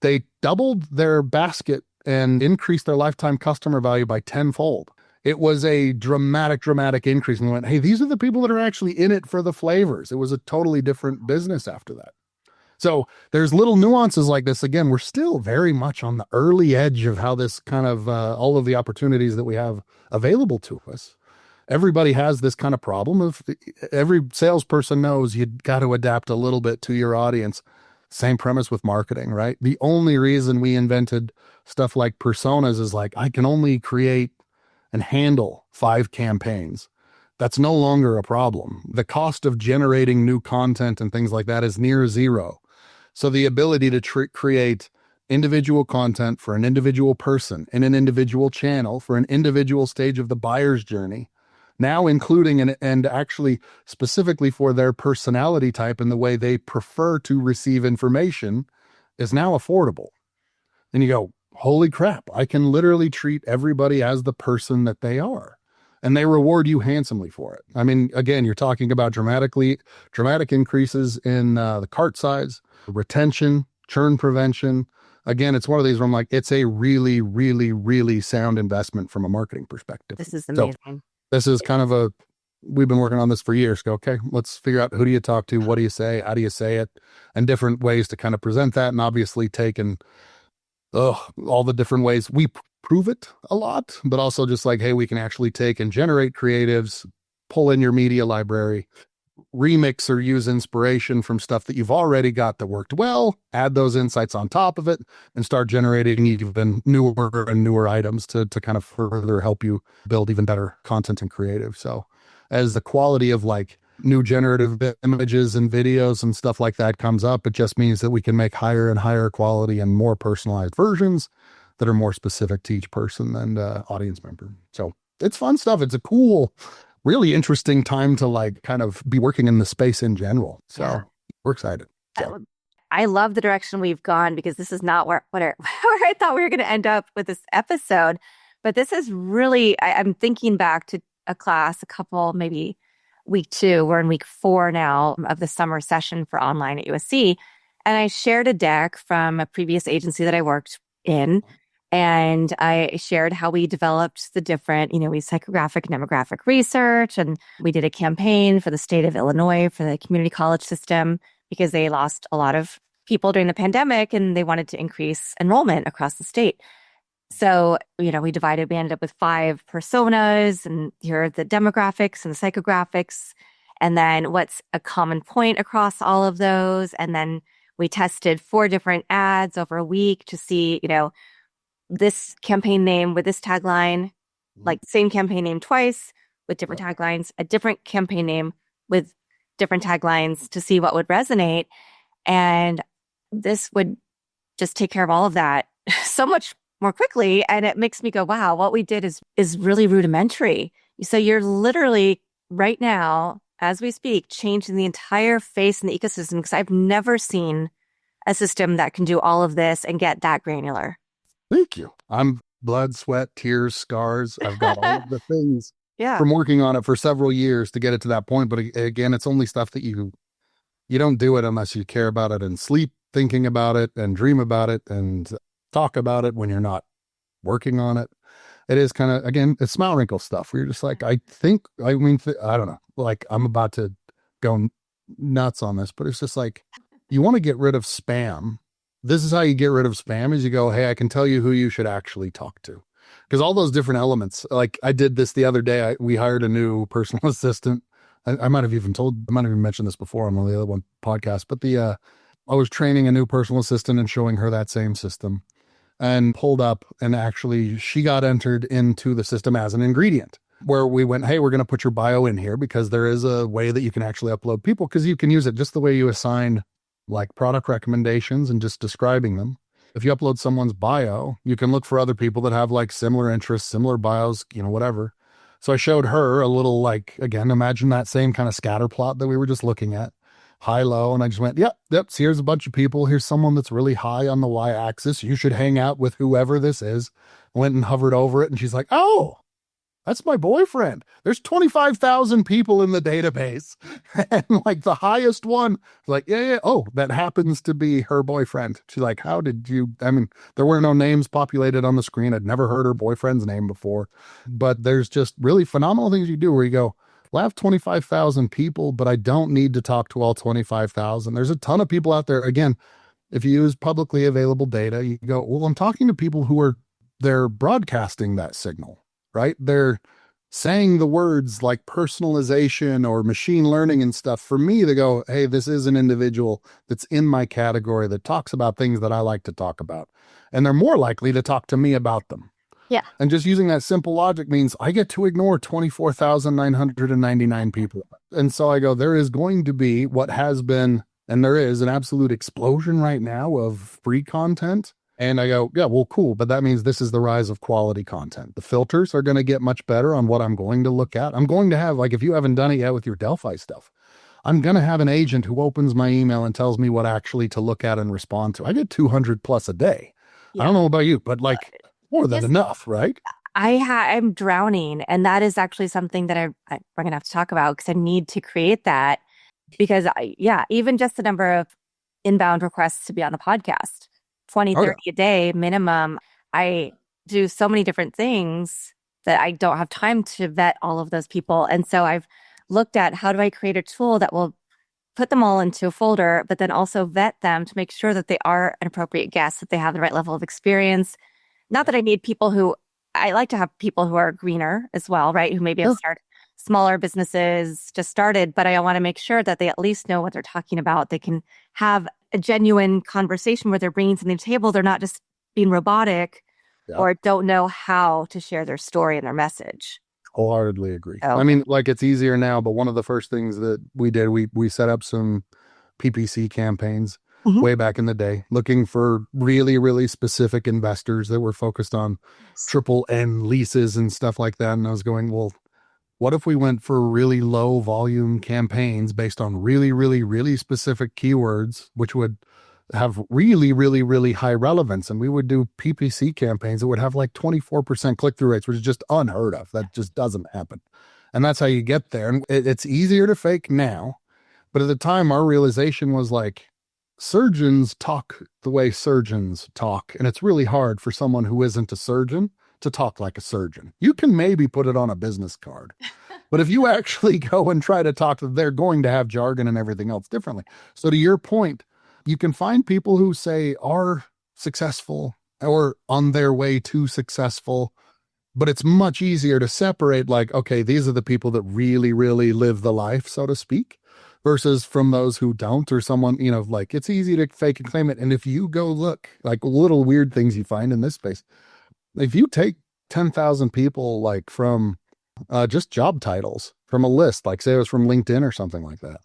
S1: They doubled their basket and increased their lifetime customer value by tenfold. It was a dramatic increase. And we went, hey, these are the people that are actually in it for the flavors. It was a totally different business after that. So there's little nuances like this. Again, we're still very much on the early edge of how this kind of all of the opportunities that we have available to us. Everybody has this kind of problem of every salesperson knows you got to adapt a little bit to your audience. Same premise with marketing, right? The only reason we invented stuff like personas is like, I can only create and handle 5 campaigns. That's no longer a problem. The cost of generating new content and things like that is near zero. So the ability to create individual content for an individual person in an individual channel for an individual stage of the buyer's journey, now including and actually specifically for their personality type and the way they prefer to receive information, is now affordable. And you go, holy crap, I can literally treat everybody as the person that they are. and they reward you handsomely for it. I mean, again, you're talking about dramatic increases in the cart size, retention, churn prevention. Again, it's one of these where I'm like, it's a really, really, really sound investment from a marketing perspective.
S2: This is
S1: So
S2: amazing.
S1: this is kind of we've been working on this for years. Go, okay, let's figure out, who do you talk to? What do you say? How do you say it? And different ways to kind of present that. And obviously taking all the different ways we prove it a lot, but also just like, hey, we can actually take and generate creatives, pull in your media library, remix or use inspiration from stuff that you've already got that worked well, add those insights on top of it, and start generating even newer and newer items to kind of further help you build even better content and creative. So as the quality of like new generative images and videos and stuff like that comes up, it just means that we can make higher and higher quality and more personalized versions that are more specific to each person and audience member. So it's fun stuff. It's a cool, really interesting time to like kind of be working in the space in general. So we're excited. So.
S2: I love the direction we've gone, because this is not where I thought we were going to end up with this episode. But this is really, I'm thinking back to a class, a couple, maybe week 2, we're in week 4 now of the summer session for online at USC. And I shared a deck from a previous agency that I worked in. And I shared how we developed the different, we psychographic and demographic research. And we did a campaign for the state of Illinois for the community college system, because they lost a lot of people during the pandemic and they wanted to increase enrollment across the state. So, we ended up with 5 personas, and here are the demographics and the psychographics. And then what's a common point across all of those. And then we tested 4 different ads over a week to see, this campaign name with this tagline, like same campaign name twice with different taglines, a different campaign name with different taglines to see what would resonate. And this would just take care of all of that so much more quickly. And it makes me go, wow, what we did is really rudimentary. So you're literally right now, as we speak, changing the entire face and the ecosystem, because I've never seen a system that can do all of this and get that granular.
S1: Thank you. I'm blood, sweat, tears, scars. I've got all of the things from working on it for several years to get it to that point. But again, it's only stuff that you don't do it unless you care about it and sleep thinking about it and dream about it and talk about it when you're not working on it. It is kind of, again, it's smile wrinkle stuff where you're just like, I don't know, like I'm about to go nuts on this, but it's just like, you want to get rid of spam. This is how you get rid of spam, is you go, hey, I can tell you who you should actually talk to. Because all those different elements, like I did this the other day, we hired a new personal assistant. I might have even mentioned this before on one of the other one podcast, but I was training a new personal assistant and showing her that same system, and pulled up, and actually she got entered into the system as an ingredient, where we went, hey, we're going to put your bio in here, because there is a way that you can actually upload people, because you can use it just the way you assign like product recommendations and just describing them. If you upload someone's bio, you can look for other people that have like similar interests, similar bios, whatever. So I showed her a little, like, again, imagine that same kind of scatter plot that we were just looking at, high, low. And I just went, yep. So here's a bunch of people. Here's someone that's really high on the y-axis. You should hang out with whoever this is. Went and hovered over it. And she's like, oh, that's my boyfriend. There's 25,000 people in the database. And like the highest one, like, yeah. Oh, that happens to be her boyfriend. She's like, how did you, there were no names populated on the screen. I'd never heard her boyfriend's name before, but there's just really phenomenal things you do where you go, well, I have 25,000 people, but I don't need to talk to all 25,000. There's a ton of people out there. Again, if you use publicly available data, you go, well, I'm talking to people they're broadcasting that signal. Right? They're saying the words like personalization or machine learning and stuff for me to go, hey, this is an individual that's in my category that talks about things that I like to talk about. And they're more likely to talk to me about them.
S2: Yeah.
S1: And just using that simple logic means I get to ignore 24,999 people. And so I go, there is going to be what has been, and there is an absolute explosion right now of free content. And I go, yeah, well, cool. But that means this is the rise of quality content. The filters are going to get much better on what I'm going to look at. I'm going to have, like, if you haven't done it yet with your Delphi stuff, I'm going to have an agent who opens my email and tells me what actually to look at and respond to. I get 200 plus a day. Yeah. I don't know about you, but like more than enough, right?
S2: I'm drowning, and that is actually something that we're gonna have to talk about because I need to create that because yeah, even just the number of inbound requests to be on the podcast, 20,
S1: Oh, yeah.
S2: 30 a day minimum. I do so many different things that I don't have time to vet all of those people. And so I've looked at how do I create a tool that will put them all into a folder, but then also vet them to make sure that they are an appropriate guest, that they have the right level of experience. Not that I need people who I like to have people who are greener as well, right? Who maybe have
S1: Sure.
S2: started smaller businesses, just started, but I want to make sure that they at least know what they're talking about. They can have a genuine conversation where they're bringing something to the table. They're not just being robotic
S1: Yeah.
S2: or don't know how to share their story and their message.
S1: Wholeheartedly agree. I
S2: So,
S1: mean, like it's easier now, but one of the first things that we did, we set up some PPC campaigns
S2: mhm.
S1: way back in the day, looking for really, really specific investors that were focused on triple N leases and stuff like that. And I was going, well, what if we went for really low volume campaigns based on really, really, really specific keywords, which would have really, really, really high relevance? And we would do PPC campaigns that would have like 24% click through rates, which is just unheard of. That just doesn't happen. And that's how you get there. And it's easier to fake now. But at the time, our realization was like, surgeons talk the way surgeons talk. And it's really hard for someone who isn't a surgeon to talk like a surgeon. You can maybe put it on a business card. But if you actually go and try to talk to them, they're going to have jargon and everything else differently. So to your point, you can find people who say are successful or on their way to successful, but it's much easier to separate like, okay, these are the people that really, really live the life, so to speak, versus from those who don't or someone, like it's easy to fake and claim it. And if you go look like little weird things you find in this space, if you take 10,000 people like from just job titles from a list, like say it was from LinkedIn or something like that,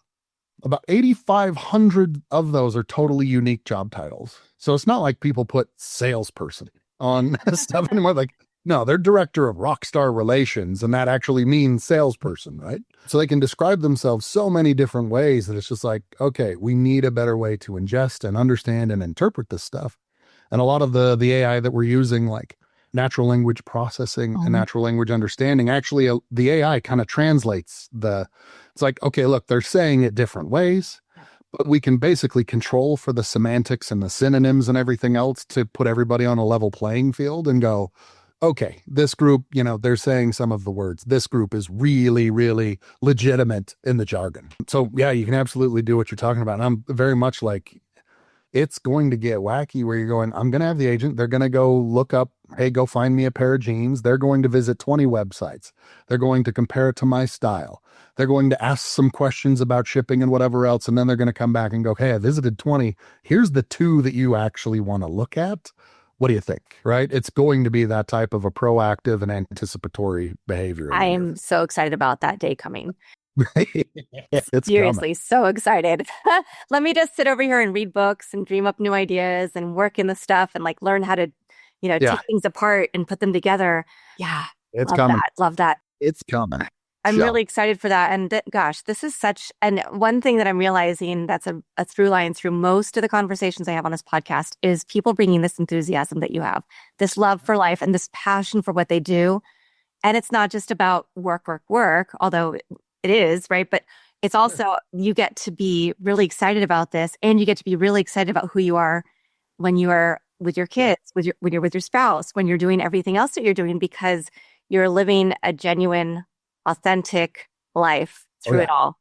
S1: about 8,500 of those are totally unique job titles. So it's not like people put salesperson on stuff anymore. Like, no, they're director of rockstar relations, and that actually means salesperson, right? So they can describe themselves so many different ways that it's just like, okay, we need a better way to ingest and understand and interpret this stuff. And a lot of the AI that we're using, like natural language processing and natural language understanding, actually the AI kind of translates it's like, okay, look, they're saying it different ways, but we can basically control for the semantics and the synonyms and everything else to put everybody on a level playing field and go, okay, this group, they're saying some of the words. This group is really, really legitimate in the jargon. So yeah, you can absolutely do what you're talking about. And I'm very much like, it's going to get wacky where you're going, I'm going to have the agent. They're going to go look up, hey, go find me a pair of jeans. They're going to visit 20 websites. They're going to compare it to my style. They're going to ask some questions about shipping and whatever else. And then they're going to come back and go, hey, I visited 20. Here's the two that you actually want to look at. What do you think? Right? It's going to be that type of a proactive and anticipatory behavior.
S2: I am so excited about that day coming.
S1: It's
S2: Seriously, so excited. Let me just sit over here and read books and dream up new ideas and work in the stuff and like learn how to, take things apart and put them together. Yeah.
S1: It's
S2: love
S1: coming.
S2: that. Love that.
S1: It's coming.
S2: I'm really excited for that. And gosh, this is and one thing that I'm realizing that's a through line through most of the conversations I have on this podcast is people bringing this enthusiasm that you have, this love for life and this passion for what they do. And it's not just about work, work, work, although it is, right? But it's also, you get to be really excited about this and you get to be really excited about who you are when you are with your kids, when you're with your spouse, when you're doing everything else that you're doing, because you're living a genuine, authentic life through it all.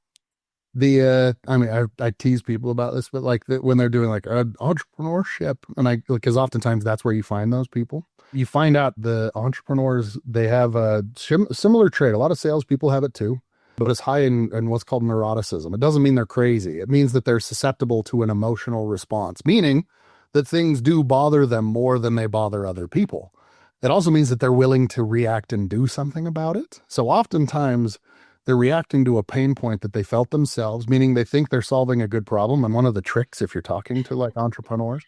S1: I mean, I tease people about this, but like when they're doing like entrepreneurship, and because oftentimes that's where you find those people. You find out the entrepreneurs, they have a similar trait. A lot of salespeople have it too, but it's high in what's called neuroticism. It doesn't mean they're crazy. It means that they're susceptible to an emotional response, meaning that things do bother them more than they bother other people. It also means that they're willing to react and do something about it. So oftentimes they're reacting to a pain point that they felt themselves, meaning they think they're solving a good problem. And one of the tricks, if you're talking to like entrepreneurs,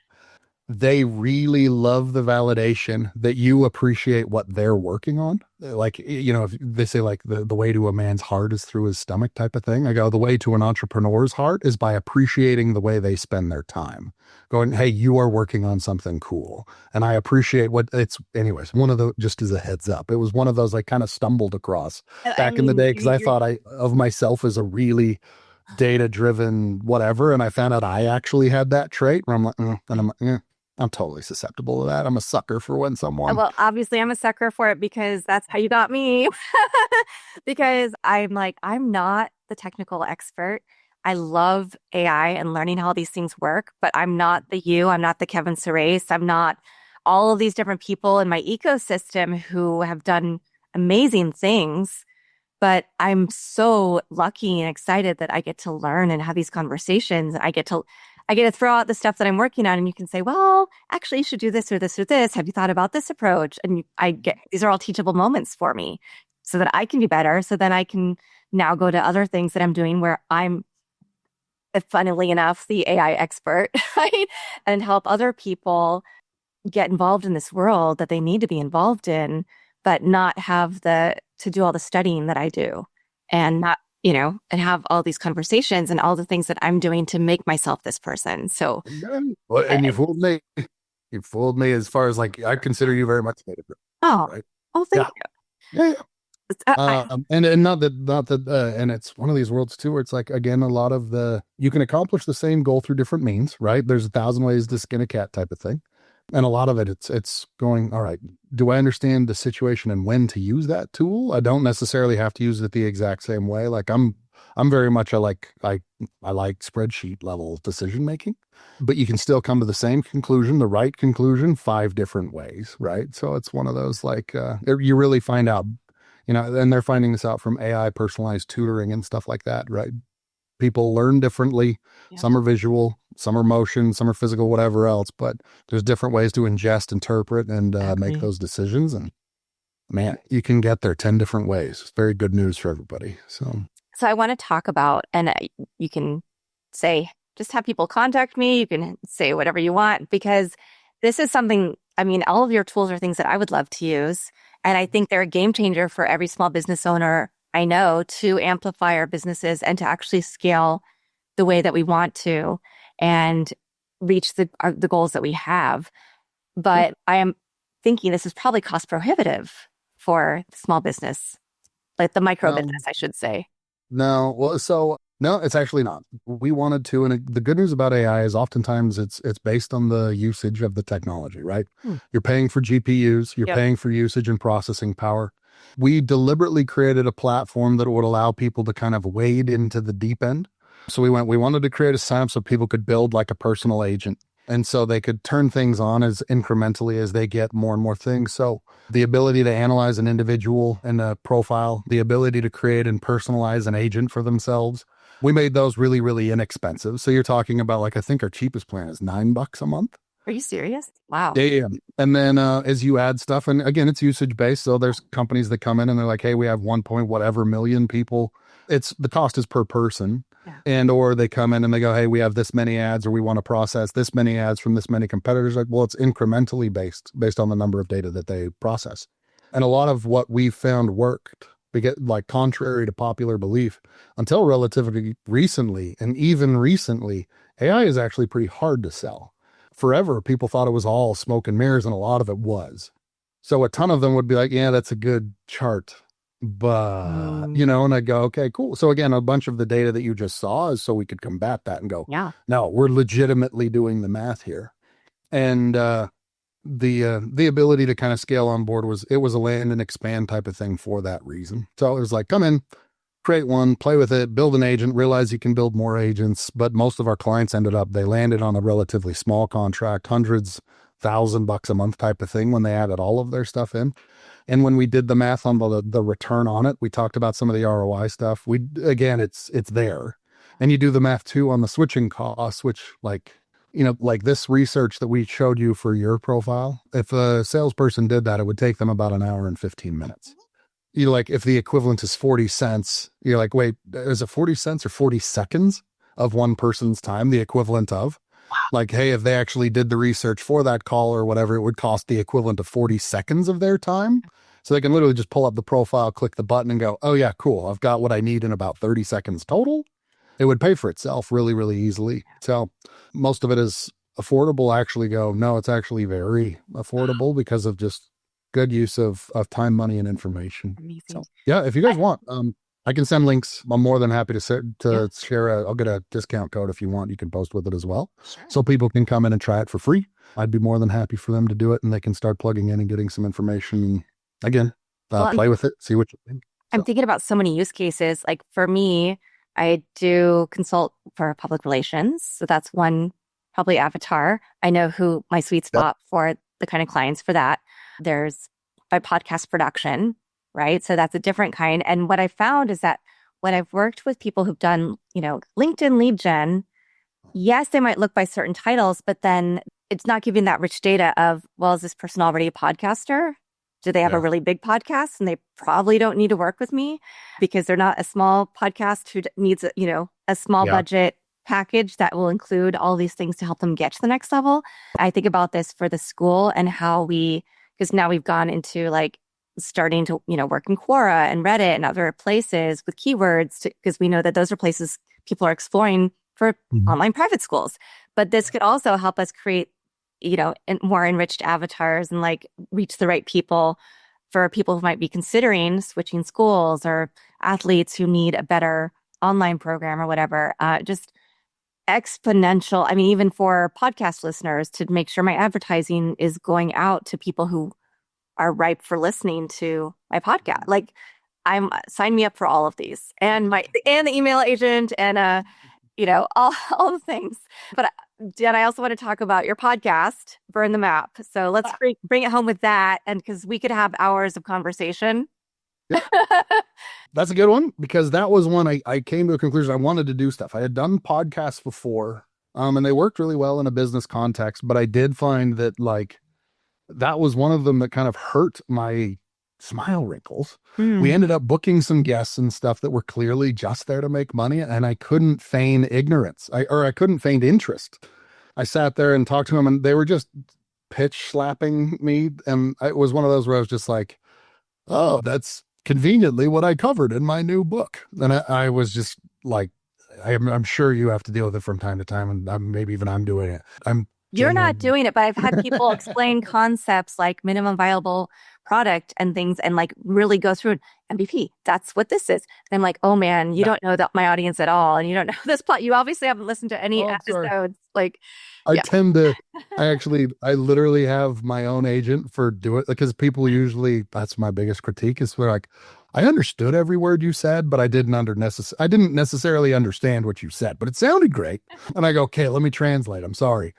S1: they really love the validation that you appreciate what they're working on. Like, if they say like the way to a man's heart is through his stomach type of thing. I go, the way to an entrepreneur's heart is by appreciating the way they spend their time. Going, hey, you are working on something cool. And I appreciate what it's, anyways, one of the, just as a heads up, it was one of those I kind of stumbled across
S2: I
S1: back in the
S2: mean,
S1: day because I thought of myself as a really data driven whatever. And I found out I actually had that trait where I'm like, and I'm like, I'm totally susceptible to that. I'm a sucker for when someone.
S2: well, obviously, I'm a sucker for it because that's how you got me. Because I'm like, I'm not the technical expert. I love AI and learning how all these things work, but I'm not the you. I'm not the Kevin Surace. I'm not all of these different people in my ecosystem who have done amazing things. But I'm so lucky and excited that I get to learn and have these conversations. I get to throw out the stuff that I'm working on, and you can say, well, actually you should do this or this or this. Have you thought about this approach? And I get, these are all teachable moments for me so that I can be better. So then I can now go to other things that I'm doing where I'm, funnily enough, the AI expert, right? And help other people get involved in this world that they need to be involved in, but not have to do all the studying that I do and not, and have all these conversations and all the things that I'm doing to make myself this person. So,
S1: Well, and you
S2: uh,
S1: fooled me. You fooled me as far as like, I consider you very much native,
S2: oh,
S1: right?
S2: oh, thank
S1: Yeah. Yeah. Yeah.
S2: you. I,
S1: And not that, and it's one of these worlds too, where it's like, again, a lot of you can accomplish the same goal through different means, right? There's 1,000 ways to skin a cat type of thing. And a lot of it, it's going, all right, do I understand the situation and when to use that tool? I don't necessarily have to use it the exact same way. Like I'm very much, I like spreadsheet level decision making, but you can still come to the same conclusion, the right conclusion, 5 different ways, right? So it's one of those like, you really find out, and they're finding this out from AI personalized tutoring and stuff like that, right? People learn differently.
S2: yeah,
S1: Some are visual, some are motion, some are physical, whatever else, but there's different ways to ingest, interpret, and make
S2: exactly.
S1: those decisions. And man, you can get there 10 different ways. It's very good news for everybody. So,
S2: So I want to talk about, and you can say, just have people contact me. You can say whatever you want because this is something, I mean, all of your tools are things that I would love to use. And I think they're a game changer for every small business owner I know to amplify our businesses and to actually scale the way that we want to and reach the goals that we have.
S1: yeah.
S2: But I am thinking this is probably cost prohibitive for the small business, like the micro business,
S1: Um,
S2: I should say.
S1: no, well, so no, it's actually not. We wanted to, and the good news about AI is oftentimes it's based on the usage of the technology, right?
S2: Hmm.
S1: You're paying for GPUs, you're
S2: Yep.
S1: paying for usage and processing power. We deliberately created a platform that would allow people to kind of wade into the deep end. So we wanted to create a setup so people could build like a personal agent. And so they could turn things on as incrementally as they get more and more things. So the ability to analyze an individual and a profile, the ability to create and personalize an agent for themselves. We made those really, really inexpensive. So you're talking about like, I think our cheapest plan is $9 a month.
S2: Are you serious? Wow.
S1: Yeah, yeah. And then as you add stuff, and again, it's usage based. So there's companies that come in and they're like, hey, we have 1 point whatever million people. It's the cost is per person.
S2: Yeah.
S1: And or they come in and they go, hey, we have this many ads or we want to process this many ads from this many competitors. Like, well, it's incrementally based on the number of data that they process. And a lot of what we found worked, because like contrary to popular belief, until relatively recently, and even recently, AI is actually pretty hard to sell. Forever, people thought it was all smoke and mirrors, and a lot of it was. So a ton of them would be like, yeah, that's a good chart. But,
S2: Mm,
S1: and I'd go, okay, cool. So again, a bunch of the data that you just saw is so we could combat that and go,
S2: yeah.
S1: no, we're legitimately doing the math here. And the ability to kind of scale on board was a land and expand type of thing for that reason. So it was like, come in, create one, play with it, build an agent, realize you can build more agents. But most of our clients they landed on a relatively small contract, hundreds, $1,000 a month type of thing when they added all of their stuff in. And when we did the math on the return on it, we talked about some of the ROI stuff. Again, it's there. And you do the math too on the switching costs, which like this research that we showed you for your profile, if a salesperson did that, it would take them about an hour and 15 minutes. You like if the equivalent is 40 cents, you're like, wait, is it 40 cents or 40 seconds of one person's time, the equivalent of? Like, hey, if they actually did the research for that call or whatever, it would cost the equivalent of 40 seconds of their time. So they can literally just pull up the profile, click the button, and go, oh, yeah, cool. I've got what I need in about 30 seconds total. It would pay for itself really, really easily. So most of it is affordable. Actually, go, no, it's actually very affordable because of just good use of time, money, and information.
S2: Amazing.
S1: So, yeah, if you guys
S2: I-
S1: want, I can send links. I'm more than happy
S2: Yeah.
S1: share. I'll get a discount code if you want. You can post with it as well,
S2: Sure.
S1: so people can come in and try it for free. I'd be more than happy for them to do it, and they can start plugging in and getting some information. Again,
S2: Well,
S1: play with it, see what you think.
S2: I'm
S1: So,
S2: thinking about so many use cases. Like for me, I do consult for public relations. So that's one probably avatar. I know who my sweet
S1: yep.
S2: spot for the kind of clients for that. There's my podcast production, right? So that's a different kind. And what I found is that when I've worked with people who've done, LinkedIn lead gen, yes, they might look by certain titles, but then it's not giving that rich data of, well, is this person already a podcaster? Do they have a
S1: Yeah.
S2: really big podcast and they probably don't need to work with me because they're not a small podcast who needs a small
S1: Yeah.
S2: budget package that will include all these things to help them get to the next level. I think about this for the school and how because now we've gone into like starting to, work in Quora and Reddit and other places with keywords because we know that those are places people are exploring for online private schools. But this could also help us create more enriched avatars and like reach the right people for people who might be considering switching schools or athletes who need a better online program or whatever. Just exponential. I mean, even for podcast listeners to make sure my advertising is going out to people who are ripe for listening to my podcast. Like sign me up for all of these and the email agent and all the things. But Jen, I also want to talk about your podcast, Burn the Map. So let's bring it home with that. And because we could have hours of conversation.
S1: Yeah. That's a good one because that was one I came to a conclusion. I wanted to do stuff. I had done podcasts before, and they worked really well in a business context, but I did find that like that was one of them that kind of hurt my smile wrinkles. We ended up booking some guests and stuff that were clearly just there to make money, and I couldn't feign ignorance. I couldn't feign interest. I sat there and talked to them, and they were just pitch slapping me, and it was one of those where I was just like, "Oh, that's conveniently what I covered in my new book." And I was just like, I'm sure you have to deal with it from time to time, and maybe even I'm doing it.
S2: You're not doing it, but I've had people explain concepts like minimum viable product and things and like really go through MVP. That's what this is. And I'm like, oh man, you don't know my audience at all. And you don't know this plot. You obviously haven't listened to any episodes. Like,
S1: I tend to, I literally have my own agent for do it because people usually, that's my biggest critique is we're like, I understood every word you said, but I didn't necessarily understand what you said, but it sounded great. And I go, okay, let me translate. I'm sorry.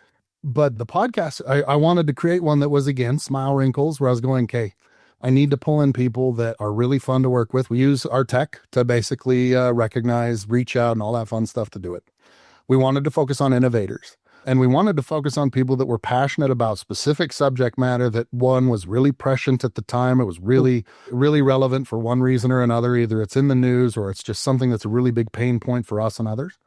S1: But the podcast, I wanted to create one that was, again, smile wrinkles, where I was going, okay, I need to pull in people that are really fun to work with. We use our tech to basically recognize, reach out, and all that fun stuff to do it. We wanted to focus on innovators. And we wanted to focus on people that were passionate about specific subject matter that one was really prescient at the time. It was really, really relevant for one reason or another. Either it's in the news or it's just something that's a really big pain point for us and others.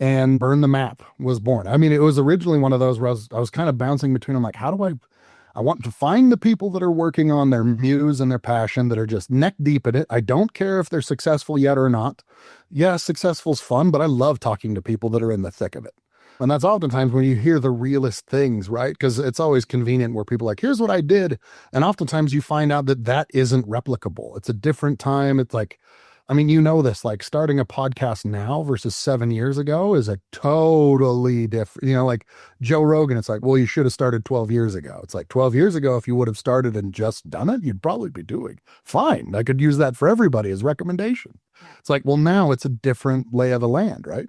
S1: And Burn the Map was born. I mean, it was originally one of those where I was kind of bouncing between them, like, how do I want to find the people that are working on their muse and their passion that are just neck deep in it. I don't care if they're successful yet or not. Yeah, successful's fun, but I love talking to people that are in the thick of it. And that's oftentimes when you hear the realest things, right? Because it's always convenient where people are like, here's what I did. And oftentimes you find out that that isn't replicable. It's a different time. It's like, I mean, this, like starting a podcast now versus 7 years ago is a totally different, like Joe Rogan. It's like, well, you should have started 12 years ago. It's like 12 years ago, if you would have started and just done it, you'd probably be doing fine. I could use that for everybody as recommendation. It's like, well, now it's a different lay of the land, right?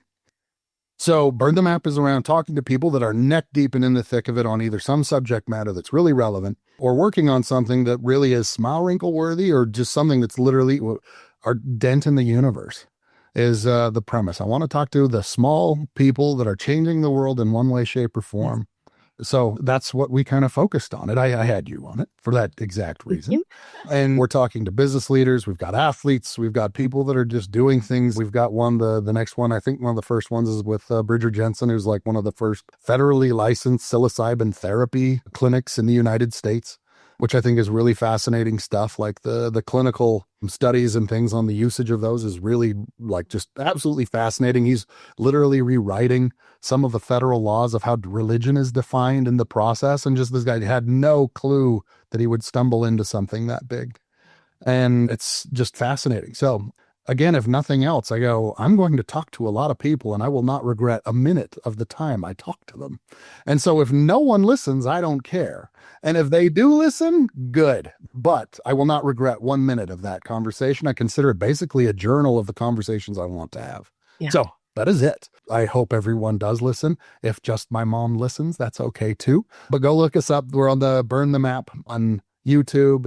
S1: So Burn the Map is around talking to people that are neck deep and in the thick of it on either some subject matter that's really relevant or working on something that really is smile wrinkle worthy or just something that's literally our dent in the universe is the premise. I want to talk to the small people that are changing the world in one way, shape, or form So that's what we kind of focused on it. I had you on it for that exact
S2: Thank
S1: reason.
S2: you.
S1: And we're talking to business leaders. We've got athletes. We've got people that are just doing things. We've got one, the next one, I think one of the first ones is with Bridger Jensen, who's like one of the first federally licensed psilocybin therapy clinics in the United States, which I think is really fascinating stuff. Like the clinical studies and things on the usage of those is really like just absolutely fascinating. He's literally rewriting some of the federal laws of how religion is defined in the process. And just this guy had no clue that he would stumble into something that big. And it's just fascinating. So again, if nothing else, I'm going to talk to a lot of people and I will not regret a minute of the time I talk to them. And so if no one listens, I don't care. And if they do listen, good. But I will not regret 1 minute of that conversation. I consider it basically a journal of the conversations I want to have.
S2: Yeah.
S1: So that is it. I hope everyone does listen. If just my mom listens, that's okay too. But go look us up. We're on the Burn the Map on YouTube.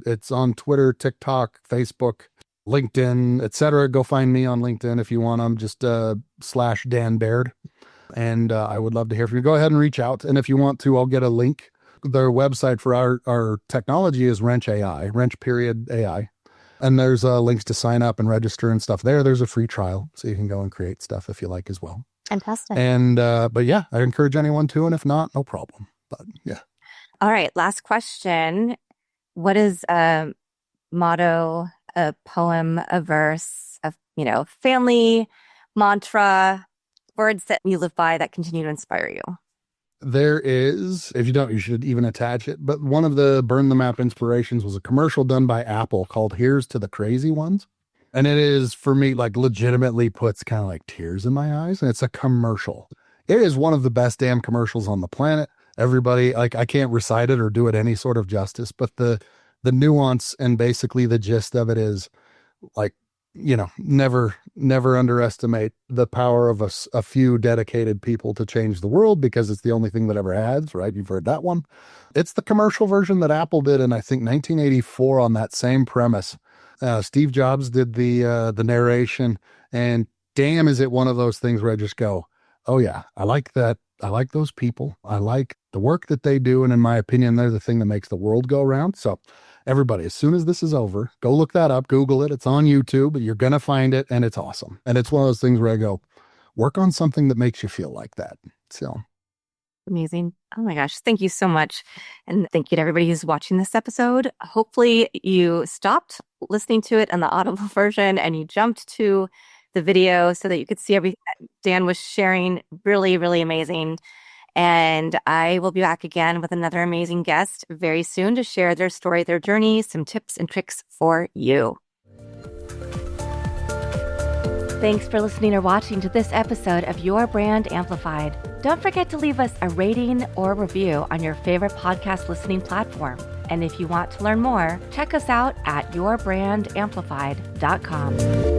S1: It's on Twitter, TikTok, Facebook, LinkedIn, etc. Go find me on LinkedIn if you want. I'm just /Dan Baird. And I would love to hear from you. Go ahead and reach out. And if you want to, I'll get a link. Their website for our technology is Wrench AI, Wrench.AI. And there's links to sign up and register and stuff there. There's a free trial, so you can go and create stuff if you like as well.
S2: Fantastic.
S1: And, but yeah, I encourage anyone to, and if not, no problem. But yeah.
S2: All right. Last question. What is a motto, a poem, a verse, family, mantra, words that you live by that continue to inspire you?
S1: There is, if you don't, you should even attach it. But one of the Burn the Map inspirations was a commercial done by Apple called Here's to the Crazy Ones. And it is, for me, like legitimately puts kind of like tears in my eyes. And it's a commercial. It is one of the best damn commercials on the planet. Everybody, like, I can't recite it or do it any sort of justice, but the nuance and basically the gist of it is like, never underestimate the power of a few dedicated people to change the world, because it's the only thing that ever has, right? You've heard that one. It's the commercial version that Apple did in, I think, 1984 on that same premise. Steve Jobs did the narration, and damn, is it one of those things where I just go, oh yeah, I like that. I like those people. I like the work that they do. And in my opinion, they're the thing that makes the world go round. So everybody, as soon as this is over, go look that up, Google it. It's on YouTube. You're going to find it, and it's awesome. And it's one of those things where I go, work on something that makes you feel like that. So
S2: amazing. Oh my gosh. Thank you so much. And thank you to everybody who's watching this episode. Hopefully you stopped listening to it in the audible version and you jumped to the video so that you could see everything that Dan was sharing. Really, really amazing. And I will be back again with another amazing guest very soon to share their story, their journey, some tips and tricks for you. Thanks for listening or watching to this episode of Your Brand Amplified. Don't forget to leave us a rating or review on your favorite podcast listening platform. And if you want to learn more, check us out at yourbrandamplified.com.